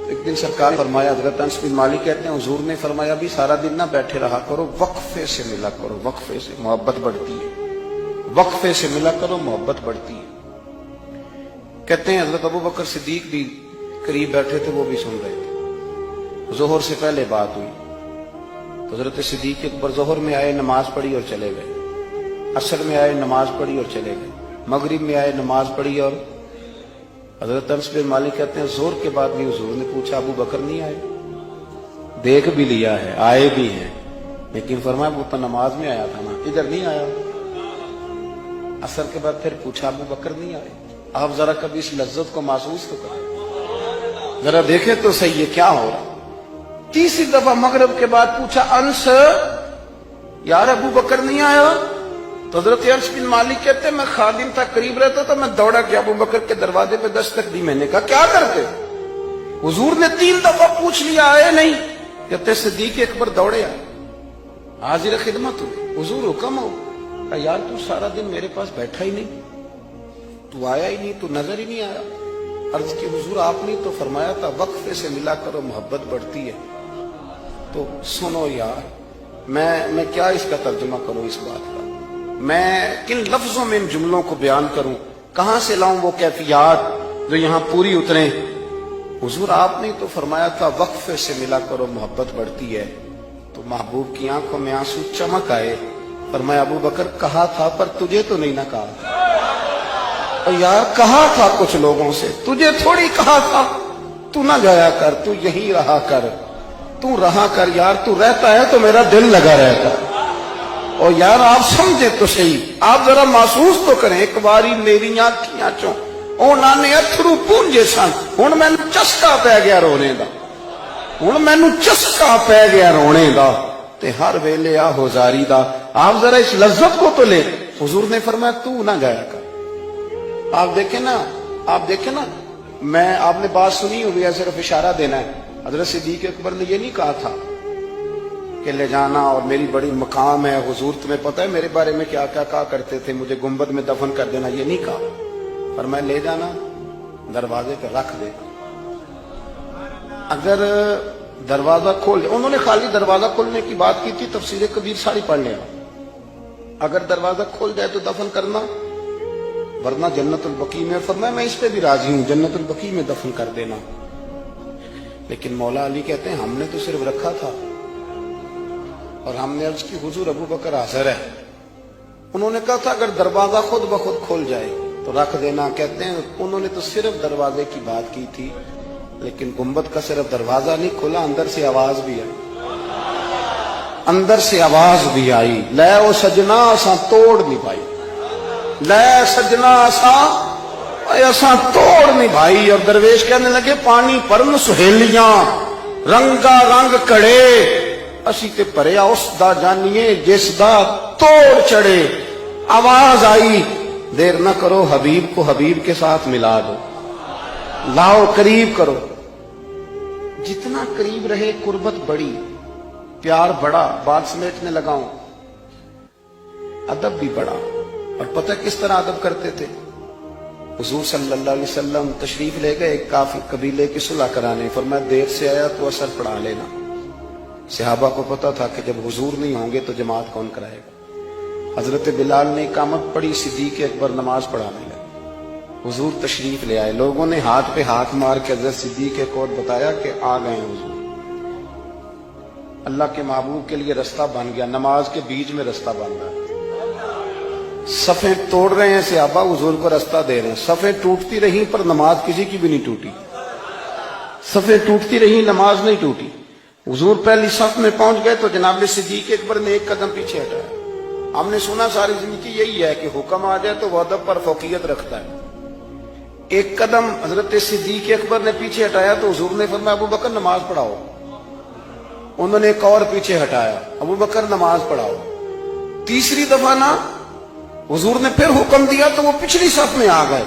ایک دن سرکار فرمایا، حضرت انس بن مالک کہتے ہیں حضور نے فرمایا بھی سارا دن نہ بیٹھے رہا کرو، وقفے سے ملا کرو، وقفے سے محبت بڑھتی ہے، وقفے سے ملا کرو محبت بڑھتی ہے۔ کہتے ہیں حضرت ابو بکر صدیق بھی قریب بیٹھے تھے، وہ بھی سن رہے تھے۔ ظہر سے پہلے بات ہوئی تو حضرت صدیق اکبر ظہر میں آئے، نماز پڑھی اور چلے گئے، عصر میں آئے، نماز پڑھی اور چلے گئے، مغرب میں آئے، نماز پڑھی اور حضرت انس بن مالک کہتے ہیں ظہر کے بعد بھی حضور نے پوچھا ابو بکر نہیں آئے؟ دیکھ بھی لیا ہے، آئے بھی ہیں، لیکن فرمایا وہ تو نماز میں آیا تھا نا، ادھر نہیں آیا۔ عصر کے بعد پھر پوچھا ابو بکر نہیں آئے؟ آپ ذرا کبھی اس لذت کو محسوس تو کریں، ذرا دیکھیں تو صحیح یہ کیا ہو رہا۔ تیسری دفعہ مغرب کے بعد پوچھا انس یار ابو بکر نہیں آیا؟ تو حضرت انس بن مالک کہتے ہیں میں خادم تھا، قریب رہتا تو میں دوڑا گیا ابو بکر کے دروازے پہ دستک دی، میں نے کہا کیا کرتے؟ حضور نے 3 دفعہ پوچھ لیا، آئے نہیں؟ کہتے صدیق اکبر دوڑے آئے، حاضر خدمت ہوئی، حضور حکم ہو؟ کہا یار تو سارا دن میرے پاس بیٹھا ہی نہیں، تو آیا ہی نہیں، تو نظر ہی نہیں آیا۔ عرض کی حضور آپ نے تو فرمایا تھا وقفے سے ملا کرو محبت بڑھتی ہے۔ تو سنو یار، میں کیا اس کا ترجمہ کروں اس بات کا، میں کن لفظوں میں ان جملوں کو بیان کروں، کہاں سے لاؤں وہ کیفیات جو یہاں پوری اتریں؟ حضور آپ نے تو فرمایا تھا وقفے سے ملا کرو محبت بڑھتی ہے۔ تو محبوب کی آنکھوں میں آنسو چمک آئے، فرمایا ابو بکر کہا تھا پر تجھے تو نہیں نہ کہا تھا۔ اور یار کہا تھا کچھ لوگوں سے، تجھے تھوڑی کہا تھا تو نہ جایا کر، تو یہی رہا کر، تو رہا کر یار، تو رہتا ہے تو میرا دل لگا رہتا ہے۔ اور یار آپ سمجھے تو صحیح، آپ ذرا محسوس تو کریں، ایک باری میری آنکھیاں چوں اونا نے اتھرو پونجے سن، ہن مینوں چسکا پی گیا رونے دا، ہن مینوں چسکا پی گیا رونے دا، تے ہر ویلے آ ہوزاری دا۔ آپ ذرا اس لذت کو تو لے۔ حضور نے فرمایا تو نہ گایا کر۔ آپ دیکھیں نا، میں آپ نے بات سنی ہوئی ہے، صرف اشارہ دینا ہے۔ حضرت صدیق اکبر نے یہ نہیں کہا تھا کہ لے جانا اور میری بڑی مقام ہے، حضور تمہیں پتہ ہے میرے بارے میں کیا کیا کہا کرتے تھے، مجھے گنبد میں دفن کر دینا، یہ نہیں کہا۔ پر میں لے جانا دروازے پہ رکھ دے، اگر دروازہ کھول، انہوں نے خالی دروازہ کھولنے کی بات کی تھی، تفسیر کبیر ساری پڑھ لینا، اگر دروازہ کھول جائے تو دفن کرنا، ورنہ جنت البقیع میں، فرمایا میں اس پہ بھی راضی ہوں، جنت البقیع میں دفن کر دینا۔ لیکن مولا علی کہتے ہیں ہم نے تو صرف رکھا تھا، اور ہم نے عرض کی حضور ابو بکر حاضر ہے۔ انہوں نے کہا تھا اگر دروازہ خود بخود کھل جائے تو رکھ دینا۔ کہتے ہیں انہوں نے تو صرف دروازے کی بات کی تھی، لیکن گنبد کا صرف دروازہ نہیں کھلا، اندر سے آواز بھی آئی، اندر سے آواز بھی آئی، لے او سجنا اساں توڑ نہیں پائی، لے سجنا اساں توڑ نہیں بھائی۔ اور درویش کہنے لگے پانی پرن سہیلیاں رنگا رنگ کڑے، اسی تے پریا اس دا جانیے جس دا توڑ چڑھے۔ آواز آئی دیر نہ کرو، حبیب کو حبیب کے ساتھ ملا دو، لاؤ قریب کرو۔ جتنا قریب رہے قربت بڑی، پیار بڑا، بات سمیٹنے لگاؤں، ادب بھی بڑا۔ اور پتہ کس طرح ادب کرتے تھے؟ حضور صلی اللہ علیہ وسلم تشریف لے گئے ایک کافی قبیلے کی صلح کرانے، فرمایا دیر سے آیا تو اثر پڑھا لینا۔ صحابہ کو پتا تھا کہ جب حضور نہیں ہوں گے تو جماعت کون کرائے گا۔ حضرت بلال نے اقامت پڑھی، صدیق اکبر نماز پڑھانے لگے، حضور تشریف لے آئے، لوگوں نے ہاتھ پہ ہاتھ مار کے حضرت صدیق کو بتایا کہ آ گئے ہیں حضور۔ اللہ کے محبوب کے لیے رستہ بن گیا، نماز کے بیچ میں رستہ بن رہا ہے، صفیں توڑ رہے ہیں صحابہ، حضور کو رستہ دے رہے ہیں، صفیں ٹوٹتی رہیں پر نماز کسی کی بھی نہیں ٹوٹی، صفیں ٹوٹتی رہیں نماز نہیں ٹوٹی۔ حضور پہلی صف میں پہنچ گئے تو جناب صدیق اکبر نے ایک قدم پیچھے ہٹایا۔ ہم نے سنا ساری زندگی یہی ہے کہ حکم آ جائے تو وہ ادب پر فوقیت رکھتا ہے۔ ایک قدم حضرت صدیق اکبر نے پیچھے ہٹایا تو حضور نے فرمایا ابو بکر نماز پڑھاؤ۔ انہوں نے ایک اور پیچھے ہٹایا، ابو بکر نماز پڑھاؤ۔ تیسری دفعہ نا حضور نے پھر حکم دیا تو وہ پچھلی صف میں آ گئے،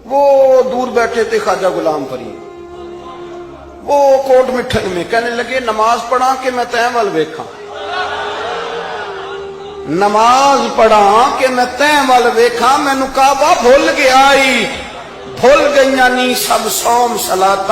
وہ دور بیٹھے تھے خواجہ غلام فرید، وہ کوٹ مٹھن میں، کہنے لگے نماز پڑھا کہ میں تیں ول ویکھاں، نماز پڑھا کہ میں تیں ول ویکھاں، مینوں کعبہ بھول گیا، بھول گئیاں نی سب صوم صلاۃ